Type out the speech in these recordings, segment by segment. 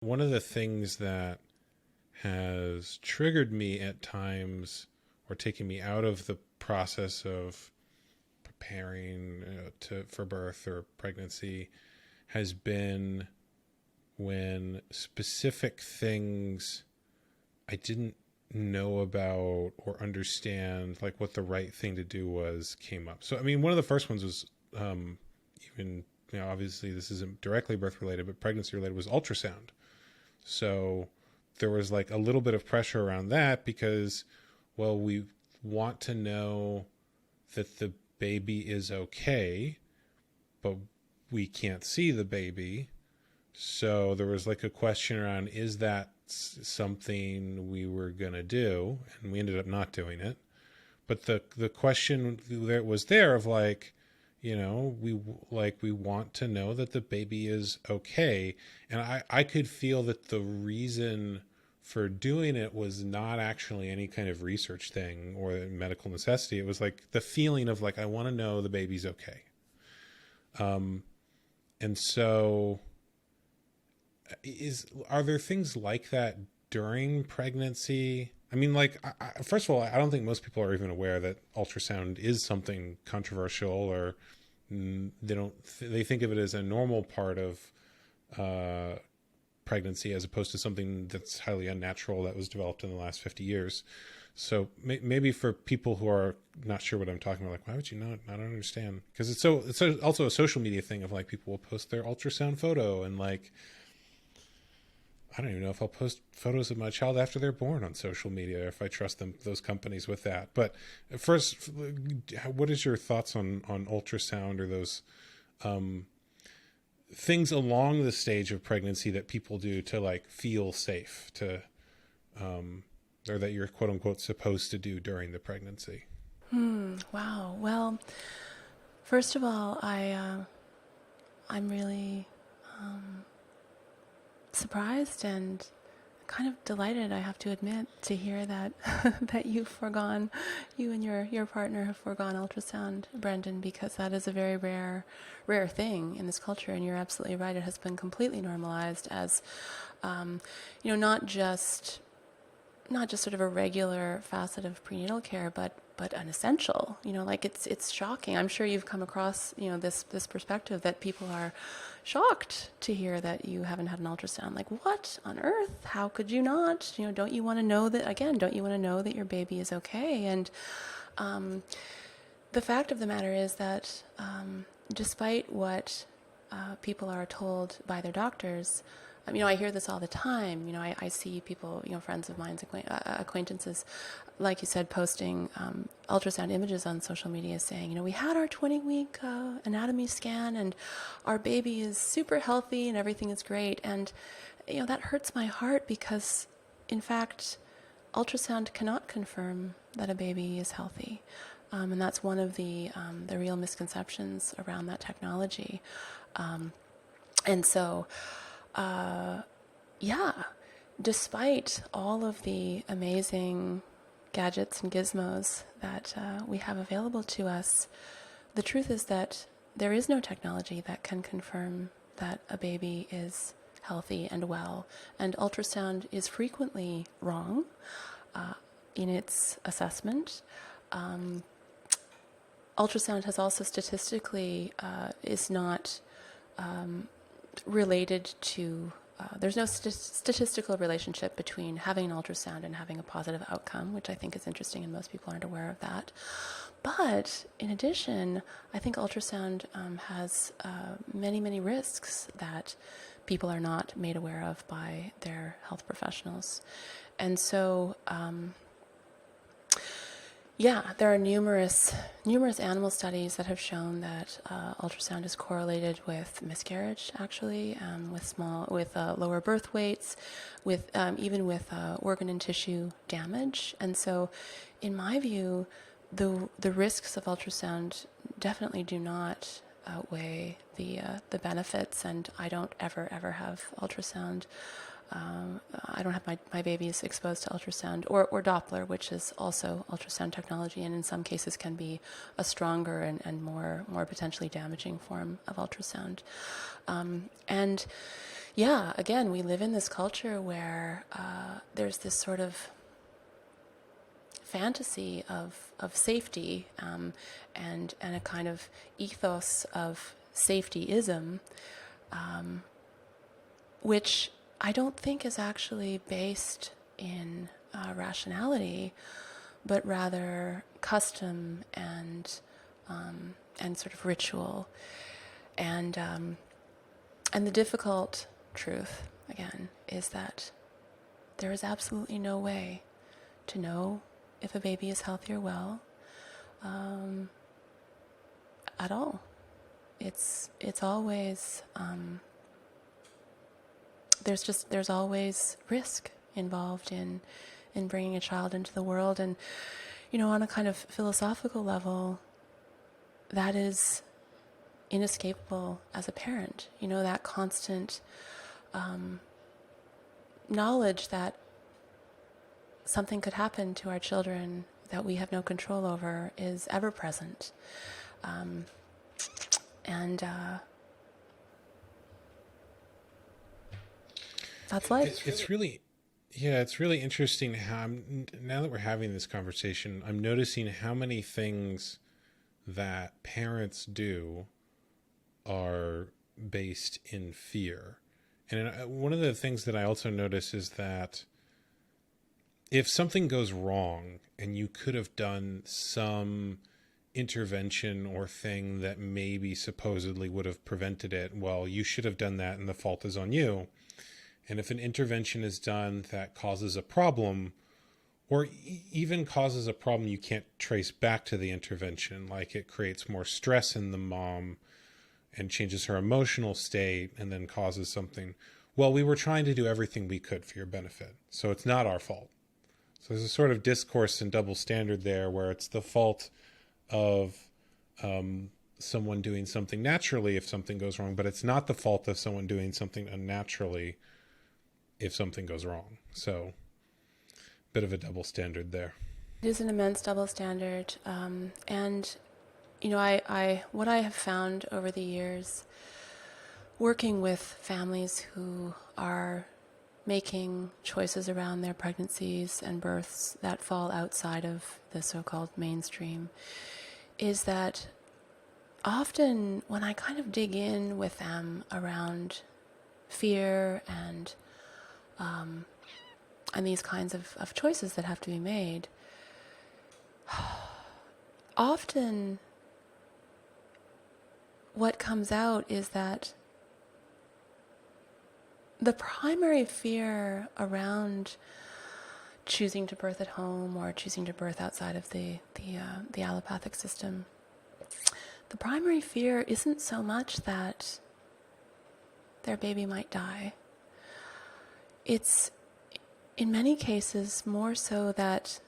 One of the things that has triggered me at times or taken me out of the process of preparing for birth or pregnancy has been when specific things I didn't know about or understand, like what the right thing to do was, came up. So, I mean, one of the first ones was even, obviously this isn't directly birth related, but pregnancy related, was ultrasound. So there was like a little bit of pressure around that because, well, we want to know that the baby is okay, but we can't see the baby. So there was like a question around, is that something we were going to do? And we ended up not doing it. But the question that was there of like, we want to know that the baby is okay. And I could feel that the reason for doing it was not actually any kind of research thing or medical necessity. It was like the feeling of like, I want to know the baby's okay. And so are there things like that during pregnancy? I mean, like, first of all, I don't think most people are even aware that ultrasound is something controversial, or they think of it as a normal part of pregnancy as opposed to something that's highly unnatural that was developed in the last 50 years. So maybe for people who are not sure what I'm talking about, like, why would you not? I don't understand. Because it's also a social media thing of like people will post their ultrasound photo, and like, I don't even know if I'll post photos of my child after they're born on social media, if I trust those companies with that. But first, what is your thoughts on ultrasound, or those things along the stage of pregnancy that people do to like feel safe, to or that you're quote unquote supposed to do during the pregnancy? Wow. Well, first of all, I'm really surprised and kind of delighted, I have to admit, to hear that that you and your partner have foregone ultrasound, Brendon, because that is a very rare thing in this culture. And you're absolutely right; it has been completely normalized as, not just sort of a regular facet of prenatal care, but an essential. Like it's shocking. I'm sure you've come across this perspective that people are shocked to hear that you haven't had an ultrasound. Like, what on earth? How could you not? Don't you want to know that, again? Don't you want to know that your baby is okay? And the fact of the matter is that despite what people are told by their doctors, I hear this all the time. I see people, friends of mine, acquaintances, like you said, posting ultrasound images on social media saying, we had our 20-week anatomy scan and our baby is super healthy and everything is great. And, that hurts my heart because, in fact, ultrasound cannot confirm that a baby is healthy. And that's one of the real misconceptions around that technology. And so, yeah, despite all of the amazing gadgets and gizmos that we have available to us, the truth is that there is no technology that can confirm that a baby is healthy and well. And ultrasound is frequently wrong in its assessment. Ultrasound has also statistically is not related to, there's no statistical relationship between having an ultrasound and having a positive outcome, which I think is interesting, and most people aren't aware of that. But in addition, I think ultrasound has many risks that people are not made aware of by their health professionals. And so, there are numerous animal studies that have shown that ultrasound is correlated with miscarriage, actually, with lower birth weights, with even with organ and tissue damage. And so, in my view, the risks of ultrasound definitely do not outweigh the benefits. And I don't ever have ultrasound. I don't have my babies exposed to ultrasound or Doppler, which is also ultrasound technology, and in some cases can be a stronger and more potentially damaging form of ultrasound. And Yeah, again, we live in this culture where there's this sort of fantasy of safety, and a kind of ethos of safetyism, which I don't think is actually based in rationality, but rather custom and sort of ritual, and the difficult truth again is that there is absolutely no way to know if a baby is healthy or well, at all. It's always there's always risk involved in bringing a child into the world, and on a kind of philosophical level, that is inescapable as a parent. That constant knowledge that something could happen to our children that we have no control over is ever present. And that's life. It's really, yeah, it's really interesting how now that we're having this conversation, I'm noticing how many things that parents do are based in fear. And one of the things that I also notice is that if something goes wrong and you could have done some intervention or thing that maybe supposedly would have prevented it, well, you should have done that and the fault is on you. And if an intervention is done that causes a problem, or even causes a problem you can't trace back to the intervention, like it creates more stress in the mom and changes her emotional state and then causes something, well, we were trying to do everything we could for your benefit, so it's not our fault. So there's a sort of discourse and double standard there where it's the fault of someone doing something naturally if something goes wrong, but it's not the fault of someone doing something unnaturally if something goes wrong. So bit of a double standard there. It is an immense double standard. And, I what I have found over the years working with families who are making choices around their pregnancies and births that fall outside of the so-called mainstream is that often when I kind of dig in with them around fear and these kinds of choices that have to be made, often what comes out is that the primary fear around choosing to birth at home or choosing to birth outside of the allopathic system, the primary fear isn't so much that their baby might die. It's in many cases more so that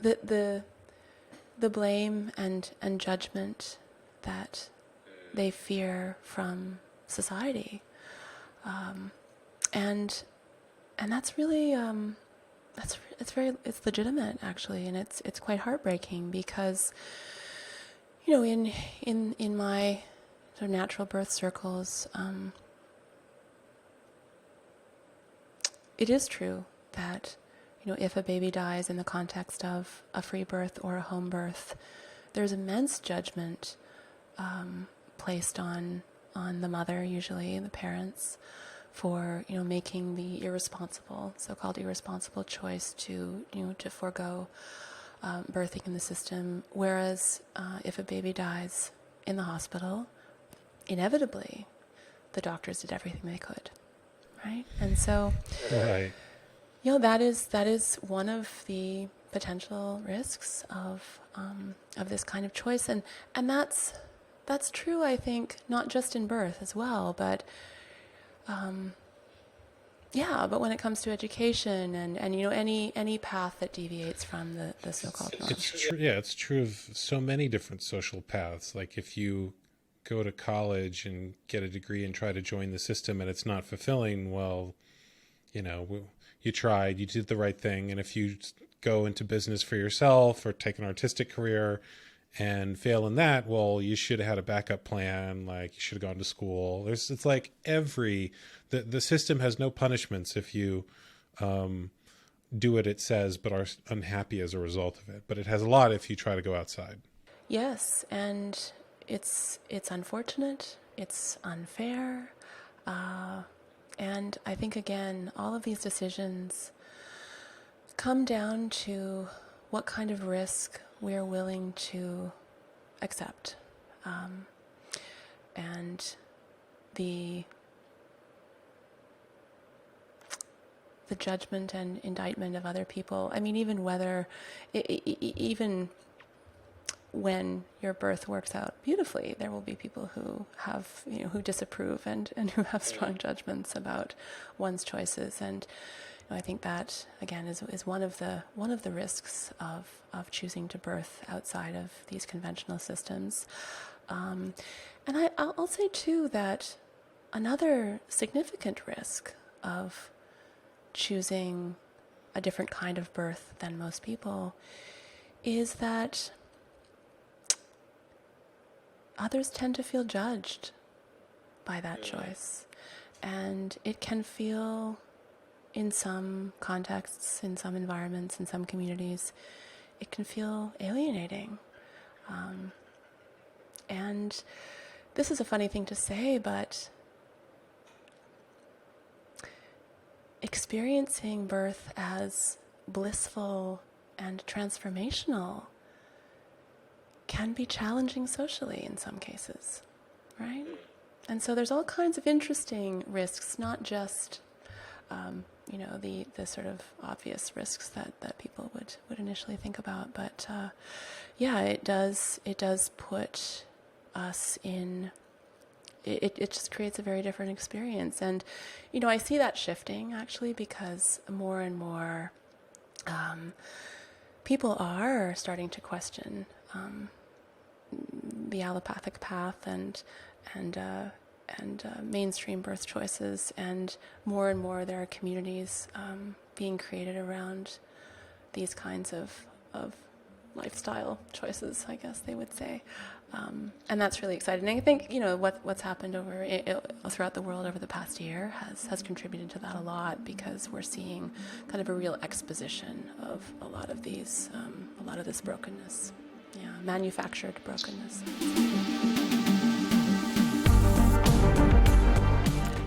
the blame and judgment that they fear from society, and that's really it's legitimate actually, and it's quite heartbreaking because in my sort of natural birth circles, it is true that if a baby dies in the context of a free birth or a home birth, there's immense judgment placed on the mother, usually the parents, for making the so-called irresponsible choice to forego birthing in the system. Whereas if a baby dies in the hospital, inevitably the doctors did everything they could, right? And so, Right. that is one of the potential risks of this kind of choice, and that's true, I think, not just in birth as well, but but when it comes to education and any path that deviates from the so-called norm. It's true. Yeah, it's true of so many different social paths. Like if you go to college and get a degree and try to join the system and it's not fulfilling, well, you tried, you did the right thing. And if you go into business for yourself or take an artistic career and fail in that, well, you should have had a backup plan. Like, you should have gone to school. It's like the system has no punishments if you do what it says but are unhappy as a result of it. But it has a lot if you try to go outside. Yes, and it's unfortunate. It's unfair. And I think, again, all of these decisions come down to what kind of risk we're willing to accept. And the judgment and indictment of other people. I mean, even when your birth works out beautifully, there will be people who have, who disapprove and who have strong judgments about one's choices. And I think that, again, is one of the risks of choosing to birth outside of these conventional systems. And I'll say too that another significant risk of choosing a different kind of birth than most people is that others tend to feel judged by that choice. And it can feel, in some contexts, in some environments, in some communities, it can feel alienating. And this is a funny thing to say, but experiencing birth as blissful and transformational can be challenging socially in some cases, right? And so there's all kinds of interesting risks, not just, the sort of obvious risks that people would initially think about, but it does put us in. It just creates a very different experience. And, I see that shifting, actually, because more and more people are starting to question the allopathic path and mainstream birth choices. And more there are communities being created around these kinds of lifestyle choices, I guess they would say. And that's really exciting. And I think, what's happened throughout the world over the past year has contributed to that a lot, because we're seeing kind of a real exposition of a lot of this brokenness. Yeah, manufactured brokenness.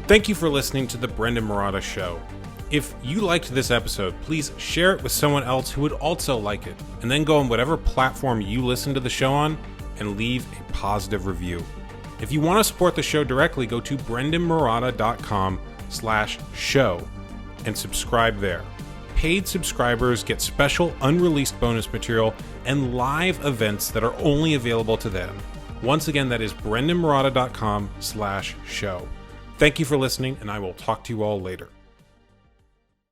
Thank you for listening to the Brendon Marotta Show. If you liked this episode, please share it with someone else who would also like it, and then go on whatever platform you listen to the show on and leave a positive review. If you want to support the show directly, go to brendonmarotta.com/show and subscribe there. Paid subscribers get special unreleased bonus material and live events that are only available to them. Once again, that is brendonmarotta.com/show. Thank you for listening, and I will talk to you all later.